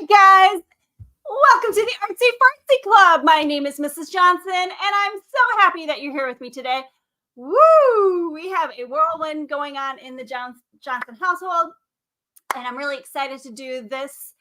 guys, welcome to the ArtsyFartzy Club. My name is Mrs. Johnson, and I'm so happy that you're here with me today. Woo! We have a whirlwind going on in the Johnson household, and I'm really excited to do this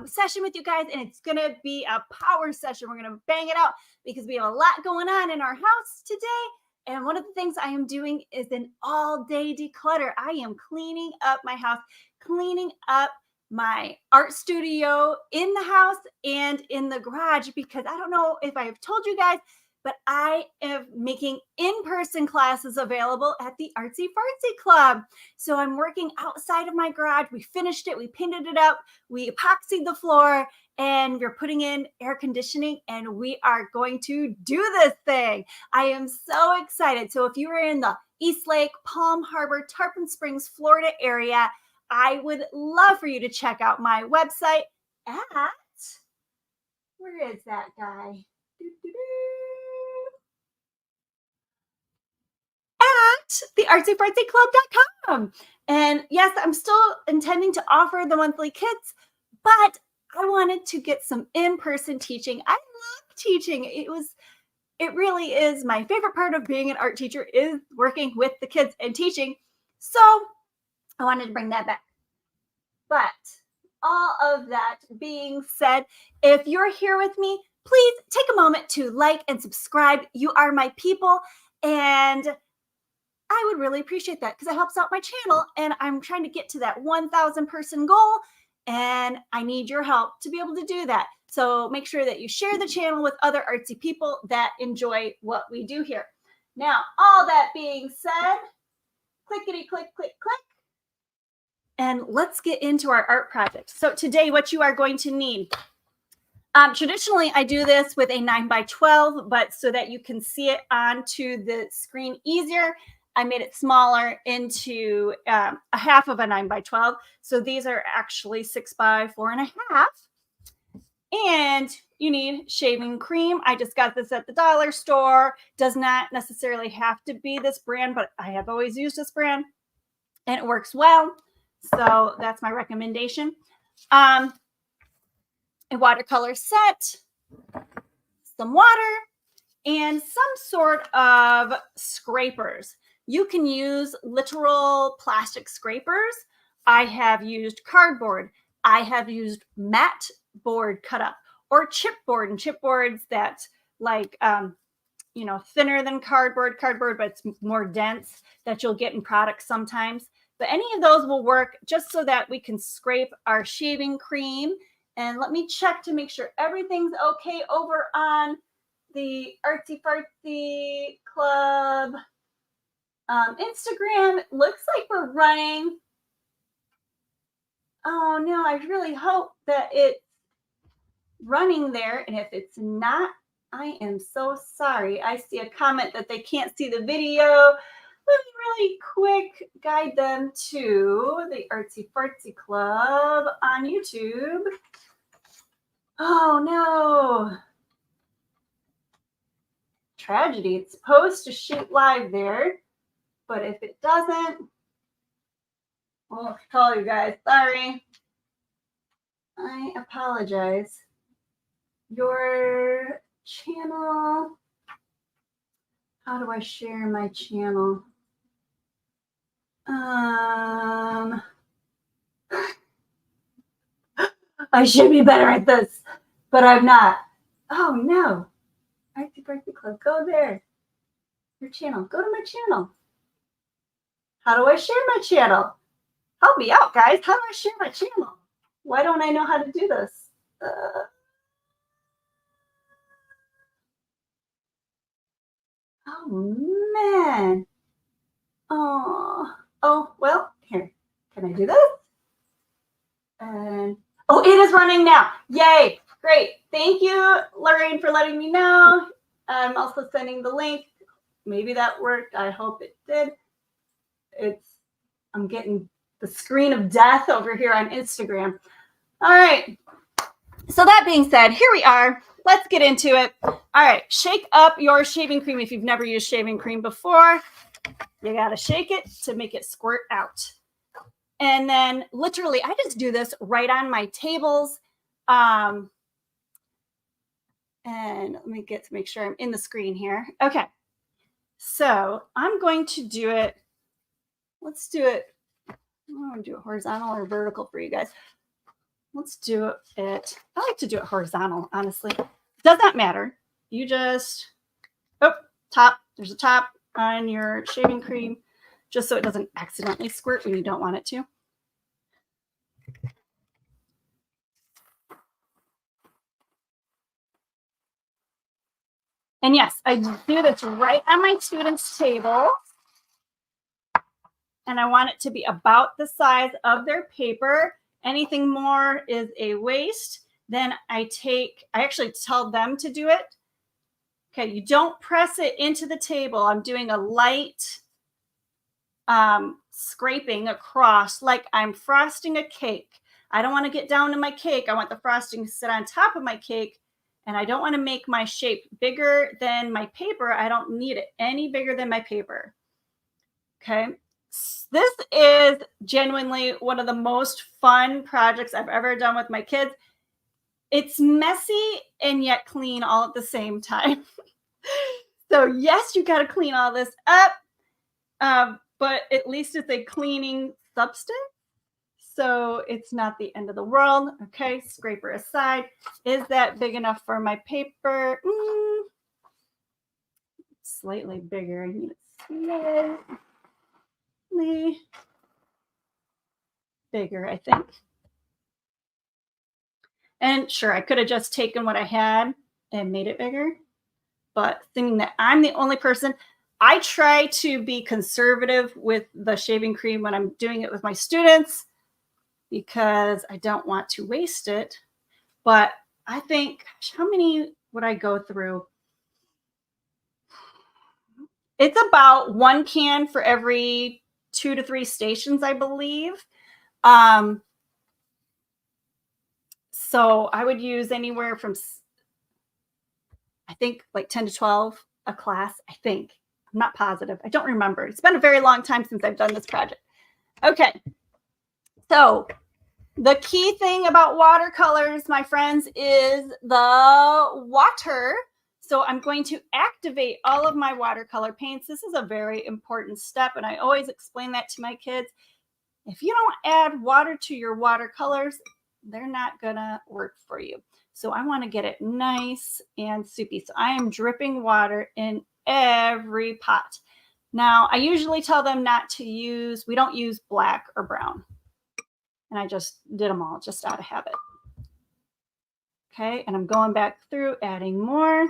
session with you guys, and it's going to be a power session. We're going to bang it out because we have a lot going on in our house today. And one of the things I am doing is an all-day declutter. I am cleaning up my house, cleaning up my art studio in the house and in the garage, because I don't know if I have told you guys, but I am making in-person classes available at the ArtsyFartzy Club. So I'm working outside of my garage. We finished it. We painted it up. We epoxied the floor, and we're putting in air conditioning, and we are going to do this thing. I am so excited. So if you are in the Eastlake, Palm Harbor, Tarpon Springs, Florida area, I would love for you to check out my website at, where is that guy? At theartsyfartzyclub.com. And yes, I'm still intending to offer the monthly kits, but I wanted to get some in-person teaching. I love teaching. It really is my favorite part of being an art teacher, is working with the kids and teaching. So I wanted to bring that back. But all of that being said, if you're here with me, please take a moment to like and subscribe. You are my people, and I would really appreciate that because it helps out my channel, and I'm trying to get to that 1,000 person goal, and I need your help to be able to do that. So make sure that you share the channel with other artsy people that enjoy what we do here. Now, all that being said, clickety click, click, click. And let's get into our art project. So today, what you are going to need, traditionally I do this with a 9x12, but so that you can see it onto the screen easier, I made it smaller into a half of a 9x12. So these are actually 6x4.5. And you need shaving cream. I just got this at the dollar store. Does not necessarily have to be this brand, but I have always used this brand and it works well. So that's my recommendation. A watercolor set, some water, and some sort of scrapers. You can use literal plastic scrapers. I have used cardboard. I have used matte board cut up, or chipboard, and chipboards that's like, thinner than cardboard, but it's more dense, that you'll get in products sometimes. But any of those will work, just so that we can scrape our shaving cream. And let me check to make sure everything's okay over on the ArtsyFartzy Club Instagram. It looks like we're running. Oh no, I really hope that it's running there. And if it's not, I am so sorry. I see a comment that they can't see the video. Let me really quick guide them to the ArtsyFartzy Club on YouTube. Oh no. Tragedy. It's supposed to shoot live there, but if it doesn't, I'll call you guys. Sorry. I apologize. Your channel. How do I share my channel? I should be better at this, but I'm not. Oh no. ArtsyFartzy Club, go there. Your channel. Go to my channel. How do I share my channel? Help me out, guys. How do I share my channel? Why don't I know how to do this? Oh man. Oh, well, here. Can I do this? And oh, it is running now. Yay. Great. Thank you, Lorraine, for letting me know. I'm also sending the link. Maybe that worked. I hope it did. I'm getting the screen of death over here on Instagram. All right. So that being said, here we are. Let's get into it. All right. Shake up your shaving cream. If you've never used shaving cream before, you got to shake it to make it squirt out. And then literally, I just do this right on my tables. And let me get to make sure I'm in the screen here. Okay. So I'm going to do it. Let's do it. I want to do it horizontal or vertical for you guys. Let's do it. I like to do it horizontal, honestly. Does not matter. You just, top. There's a top on your shaving cream, just so it doesn't accidentally squirt when you don't want it to. And yes, I do this right on my students' table. And I want it to be about the size of their paper. Anything more is a waste. Then I actually tell them to do it. Okay, you don't press it into the table. I'm doing a light scraping across like I'm frosting a cake. I don't want to get down to my cake. I want the frosting to sit on top of my cake. And I don't want to make my shape bigger than my paper. I don't need it any bigger than my paper. Okay. This is genuinely one of the most fun projects I've ever done with my kids. It's messy and yet clean all at the same time. So yes, you got to clean all this up, but at least it's a cleaning substance. So it's not the end of the world. Okay, scraper aside. Is that big enough for my paper? Slightly bigger. I need it slightly bigger, I think. And sure, I could have just taken what I had and made it bigger. But thinking that I'm the only person, I try to be conservative with the shaving cream when I'm doing it with my students because I don't want to waste it. But I think, how many would I go through? It's about 1 can for every 2 to 3 stations, I believe. So I would use anywhere from, I think, like 10 to 12 a class, I think. I'm not positive. I don't remember. It's been a very long time since I've done this project. Okay. So the key thing about watercolors, my friends, is the water. So I'm going to activate all of my watercolor paints. This is a very important step, and I always explain that to my kids. If you don't add water to your watercolors, they're not gonna work for you. So I want to get it nice and soupy. So I am dripping water in every pot. Now, I usually tell them not to use, we don't use black or brown. And I just did them all just out of habit. Okay, and I'm going back through adding more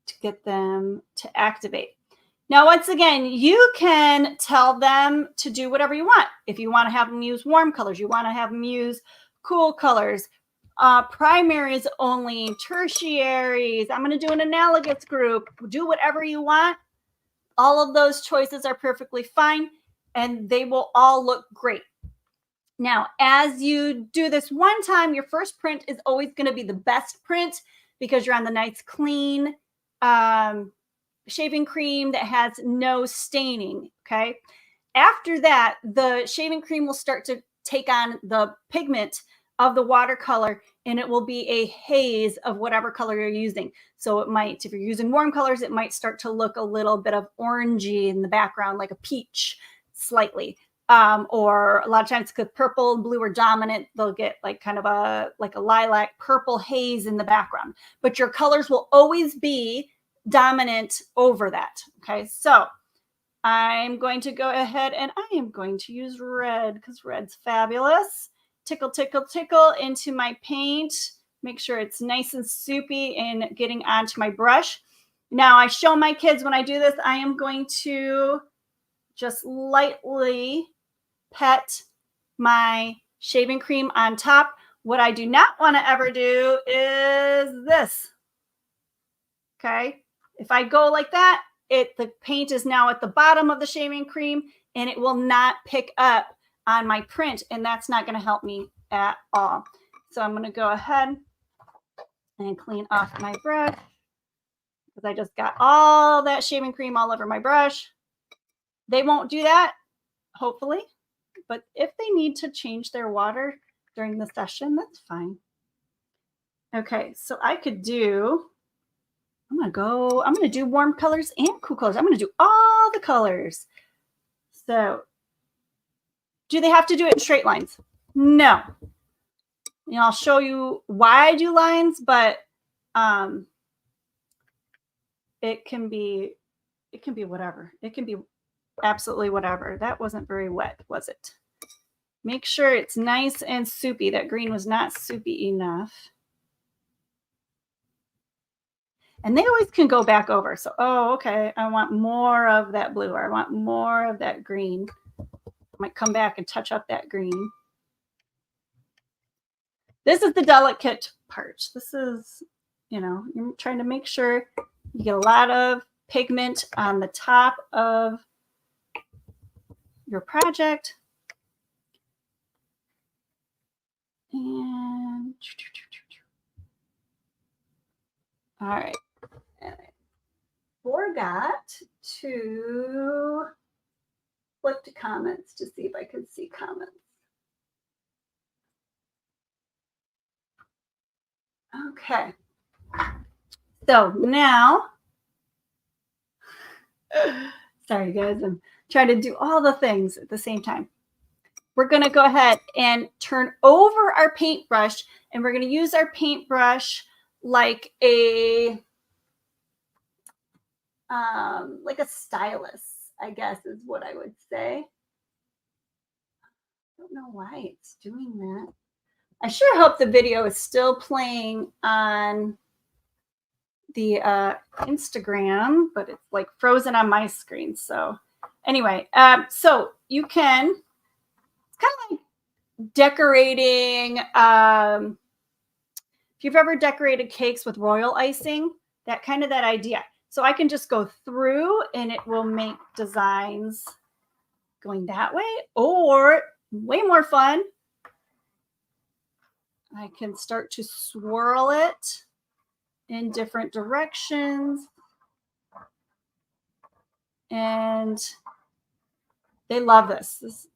to get them to activate. Now, once again, you can tell them to do whatever you want. If you want to have them use warm colors, you want to have them use cool colors, primaries only, tertiaries. I'm going to do an analogous group. Do whatever you want. All of those choices are perfectly fine, and they will all look great. Now, as you do this one time, your first print is always going to be the best print because you're on the nice clean shaving cream that has no staining. Okay. After that, the shaving cream will start to take on the pigment of the watercolor, and it will be a haze of whatever color you're using. So it might, if you're using warm colors, it might start to look a little bit of orangey in the background, like a peach slightly. Or a lot of times because purple and blue are dominant, they'll get like kind of a lilac purple haze in the background. But your colors will always be dominant over that. Okay, so I'm going to go ahead and I am going to use red because red's fabulous. Tickle, tickle, tickle into my paint. Make sure it's nice and soupy and getting onto my brush. Now I show my kids when I do this, I am going to just lightly pet my shaving cream on top. What I do not want to ever do is this. Okay. If I go like that, the paint is now at the bottom of the shaving cream and it will not pick up on my print, and that's not going to help me at all. So I'm going to go ahead and clean off my brush because I just got all that shaving cream all over my brush. They won't do that, hopefully, but if they need to change their water, during the session, that's fine. Okay, so I could do, I'm going to do warm colors and cool colors. I'm going to do all the colors. So do they have to do it in straight lines? No. You know, I'll show you why I do lines, but it can be whatever. It can be absolutely whatever. That wasn't very wet, was it? Make sure it's nice and soupy. That green was not soupy enough. And they always can go back over. So, oh, okay, I want more of that blue, or I want more of that green. I might come back and touch up that green. This is the delicate part. This is, you know, you're trying to make sure you get a lot of pigment on the top of your project. And all right. And I forgot to flip to comments to see if I could see comments. Okay. So now, sorry guys, I'm trying to do all the things at the same time. We're going to go ahead and turn over our paintbrush, and we're going to use our paintbrush like a stylus, I guess is what I would say. I don't know why it's doing that. I sure hope the video is still playing on the Instagram, but it's like frozen on my screen. So anyway, so you can, it's kind of like decorating, if you've ever decorated cakes with royal icing, that idea. So I can just go through and it will make designs going that way, or way more fun, I can start to swirl it in different directions. And they love this.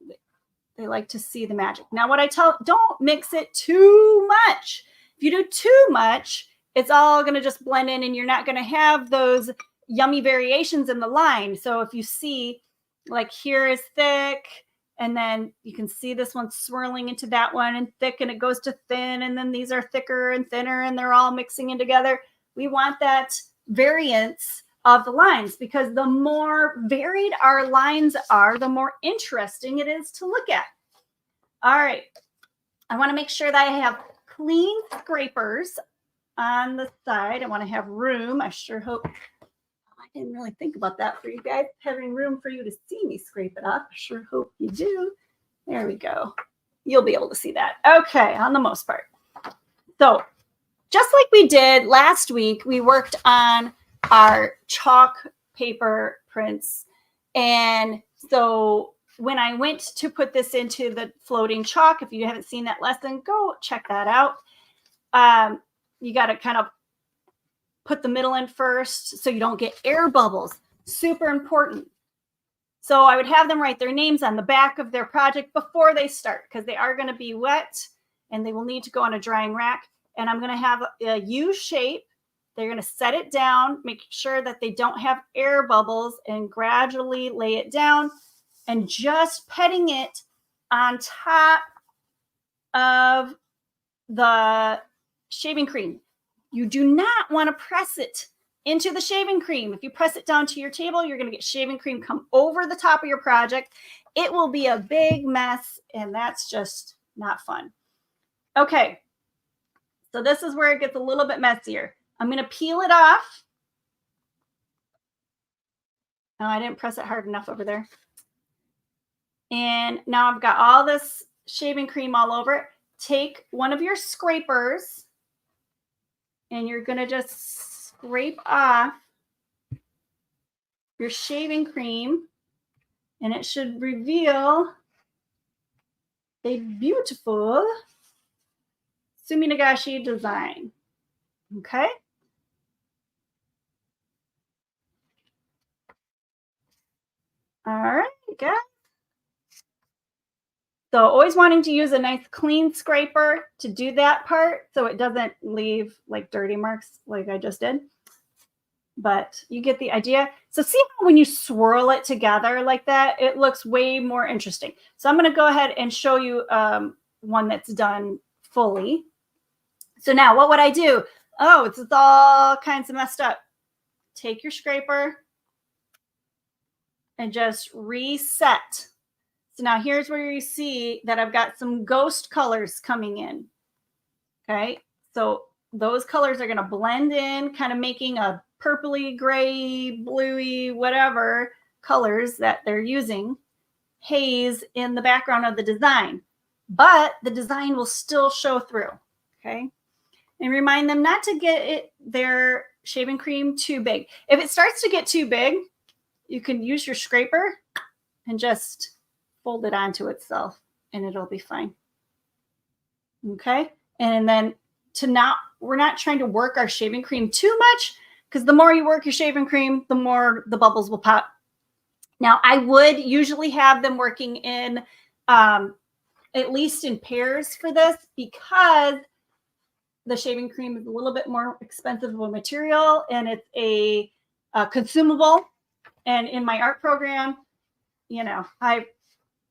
They like to see the magic. Now, what I tell, don't mix it too much. If you do too much, it's all going to just blend in and you're not going to have those yummy variations in the line. So if you see, like, here is thick, and then you can see this one swirling into that one and thick, and it goes to thin, and then these are thicker and thinner, and they're all mixing in together. We want that variance of the lines, because the more varied our lines are, the more interesting it is to look at. All right. I want to make sure that I have clean scrapers on the side. I want to have room. I sure hope, I didn't really think about that for you guys, having room for you to see me scrape it up. I sure hope you do. There we go. You'll be able to see that. Okay, on the most part. So just like we did last week, we worked on our chalk paper prints. And so when I went to put this into the floating chalk, if you haven't seen that lesson, go check that out. You got to kind of put the middle in first so you don't get air bubbles. Super important. So I would have them write their names on the back of their project before they start, because they are going to be wet and they will need to go on a drying rack. And I'm going to have a U shape. They're going to set it down, make sure that they don't have air bubbles, and gradually lay it down and just petting it on top of the shaving cream. You do not want to press it into the shaving cream. If you press it down to your table, you're going to get shaving cream come over the top of your project. It will be a big mess, and that's just not fun. Okay, so this is where it gets a little bit messier. I'm going to peel it off. No, I didn't press it hard enough over there. And now I've got all this shaving cream all over it. Take one of your scrapers, and you're going to just scrape off your shaving cream, and it should reveal a beautiful Suminagoshi design. Okay. All right, guys. So always wanting to use a nice clean scraper to do that part so it doesn't leave like dirty marks like I just did. But you get the idea. So see how when you swirl it together like that, it looks way more interesting. So I'm going to go ahead and show you one that's done fully. So now what would I do? Oh, it's all kinds of messed up. Take your scraper and just reset. So now here's where you see that I've got some ghost colors coming in. Okay, so those colors are going to blend in, kind of making a purpley, gray, bluey, whatever colors that they're using, haze in the background of the design. But the design will still show through. Okay, and remind them not to get their shaving cream too big. If it starts to get too big, you can use your scraper and just fold it onto itself and it'll be fine. Okay, and then we're not trying to work our shaving cream too much, because the more you work your shaving cream, the more the bubbles will pop. Now, I would usually have them working in at least in pairs for this, because the shaving cream is a little bit more expensive of a material and it's a consumable. And in my art program, you know, I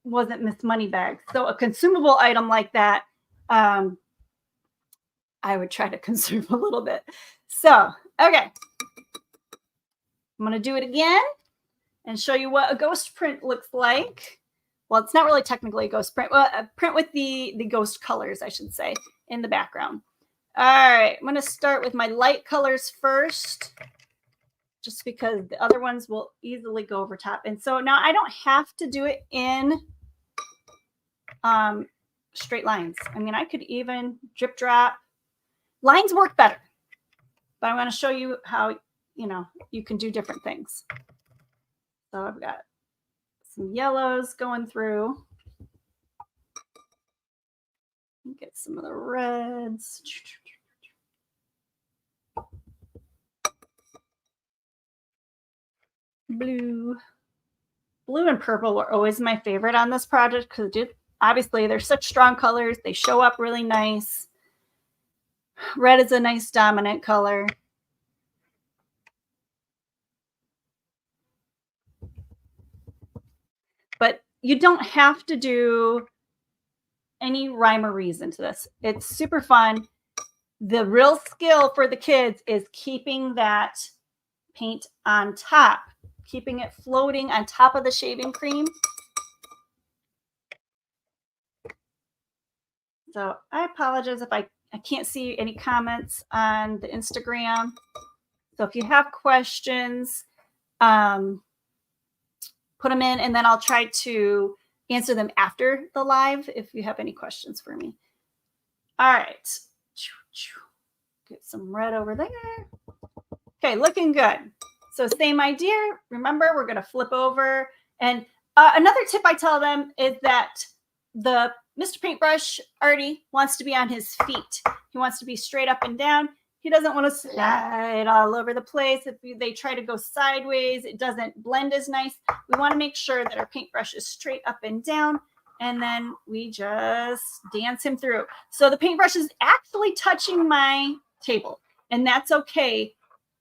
wasn't Miss Moneybags. So a consumable item like that, I would try to conserve a little bit. So, okay. I'm going to do it again and show you what a ghost print looks like. Well, it's not really technically a ghost print. Well, a print with the ghost colors, I should say, in the background. All right. I'm going to start with my light colors first, just because the other ones will easily go over top. And so now I don't have to do it in straight lines. I mean, I could even drip drop. Lines work better, but I'm going to show you how, you know, you can do different things. So I've got some yellows going through. Get some of the reds. Blue. Blue and purple were always my favorite on this project because obviously they're such strong colors. They show up really nice. Red is a nice dominant color. But you don't have to do any rhyme or reason to this. It's super fun. The real skill for the kids is keeping that paint on top, keeping it floating on top of the shaving cream. So I apologize if I can't see any comments on the Instagram. So if you have questions, put them in, and then I'll try to answer them after the live if you have any questions for me. All right. Get some red over there. Okay, looking good. So same idea. Remember, we're going to flip over. And another tip I tell them is that the Mr. Paintbrush Artie wants to be on his feet. He wants to be straight up and down. He doesn't want to slide all over the place. If they try to go sideways, it doesn't blend as nice. We want to make sure that our paintbrush is straight up and down, and then we just dance him through. So the paintbrush is actually touching my table, and that's okay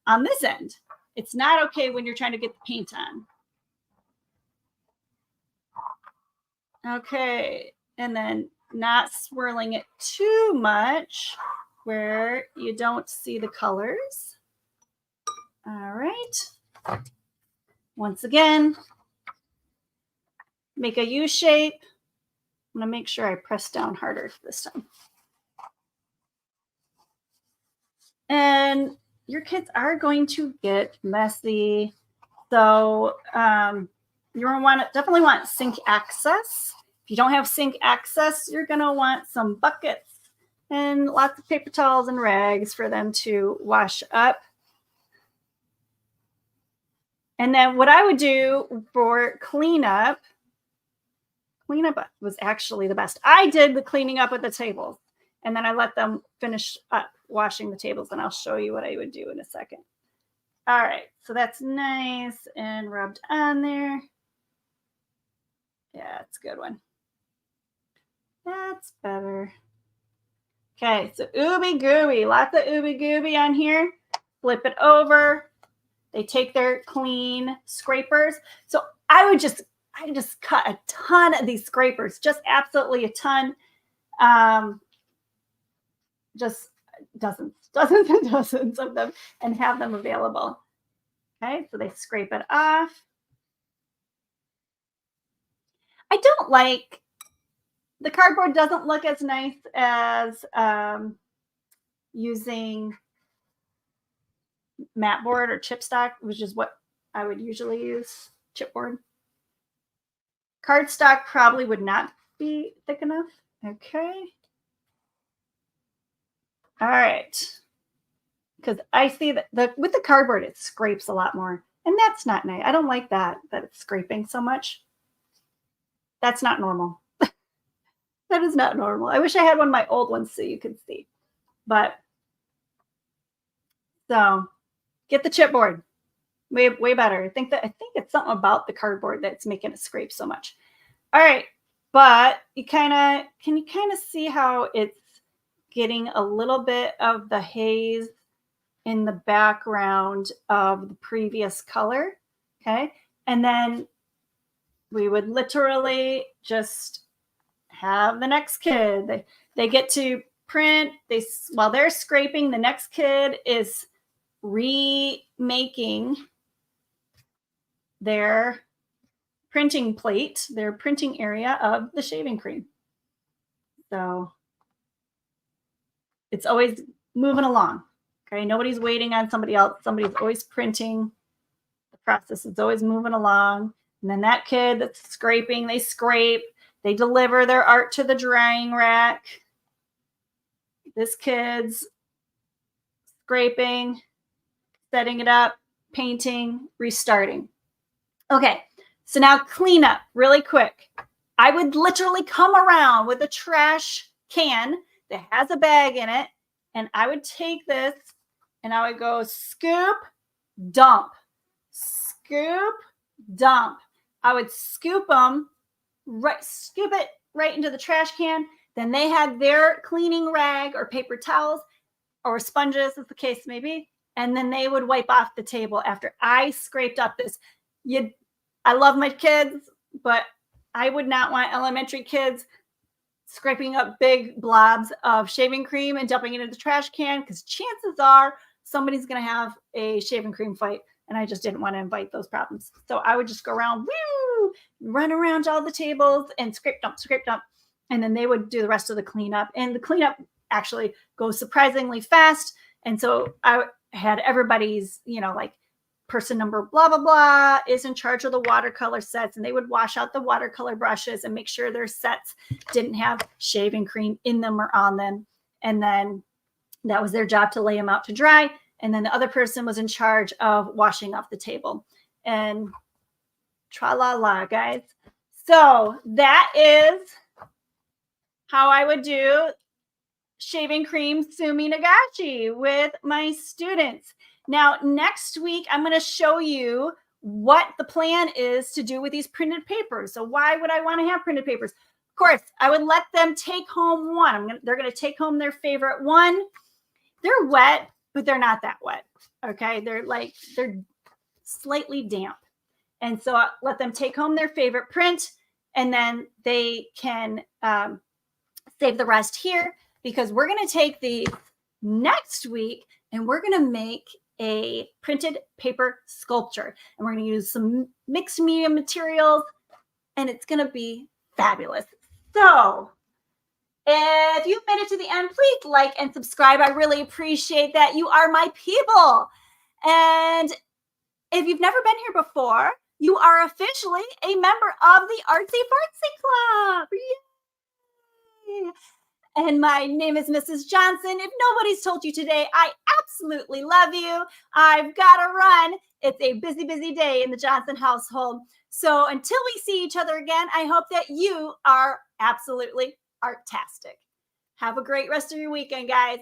on this end. It's not okay when you're trying to get the paint on. Okay, and then not swirling it too much where you don't see the colors. All right. Once again, make a U shape. I'm going to make sure I press down harder this time. And your kids are going to get messy. So you're going to definitely want sink access. If you don't have sink access, you're going to want some buckets and lots of paper towels and rags for them to wash up. And then what I would do for cleanup was actually the best. I did the cleaning up with the tables, and then I let them finish up washing the tables, and I'll show you what I would do in a second. All right, so that's nice and rubbed on there. Yeah, it's a good one. That's better. Okay, so ooby gooby, lots of ooby gooby on here. Flip it over. They take their clean scrapers. So I just cut a ton of these scrapers, just absolutely a ton. Just dozens and dozens of them, and have them available. Okay, so they scrape it off. I don't like, the cardboard doesn't look as nice as using mat board or chipstock, which is what I would usually use, chipboard. Cardstock probably would not be thick enough. Okay. All right. Because I see that with the cardboard, it scrapes a lot more. And that's not nice. I don't like that it's scraping so much. That's not normal. That is not normal. I wish I had one of my old ones so you could see. But so get the chipboard. Way better. I think it's something about the cardboard that's making it scrape so much. All right. But can you kind of see how it's getting a little bit of the haze in the background of the previous color? Okay. And then we would literally just have the next kid. They get to print. While they're scraping, the next kid is remaking their printing plate, their printing area of the shaving cream. So it's always moving along. Okay, nobody's waiting on somebody else. Somebody's always printing. The process is always moving along. And then that kid that's scraping, they scrape, they deliver their art to the drying rack. This kid's scraping, setting it up, painting, restarting. Okay, so now cleanup really quick. I would literally come around with a trash can that has a bag in it, and I would take this and I would go scoop, dump, scoop, dump. I would scoop it right into the trash can. Then they had their cleaning rag or paper towels or sponges, as the case may be, and then they would wipe off the table after I scraped up this. I love my kids, but I would not want elementary kids scraping up big blobs of shaving cream and dumping it in the trash can, because chances are somebody's going to have a shaving cream fight, and I just didn't want to invite those problems. So I would just go around, run around to all the tables and scrape dump, and then they would do the rest of the cleanup. And the cleanup actually goes surprisingly fast. And so I had everybody's, like person number blah, blah, blah is in charge of the watercolor sets, and they would wash out the watercolor brushes and make sure their sets didn't have shaving cream in them or on them. And then that was their job to lay them out to dry. And then the other person was in charge of washing off the table. And tra-la-la, guys. So that is how I would do shaving cream Suminagoshi with my students. Now, next week, I'm going to show you what the plan is to do with these printed papers. So why would I want to have printed papers? Of course, I would let them take home one. They're going to take home their favorite one. They're wet, but they're not that wet. Okay, they're slightly damp. And so I let them take home their favorite print, and then they can save the rest here, because we're going to take these next week and we're going to make a printed paper sculpture. And we're going to use some mixed media materials, and it's going to be fabulous. So if you've made it to the end, please like and subscribe. I really appreciate that. You are my people. And if you've never been here before, you are officially a member of the ArtsyFartzy Club. Yay! And my name is Mrs. Johnson. If nobody's told you today, I absolutely love you. I've got to run. It's a busy, busy day in the Johnson household. So until we see each other again, I hope that you are absolutely artastic. Have a great rest of your weekend, guys.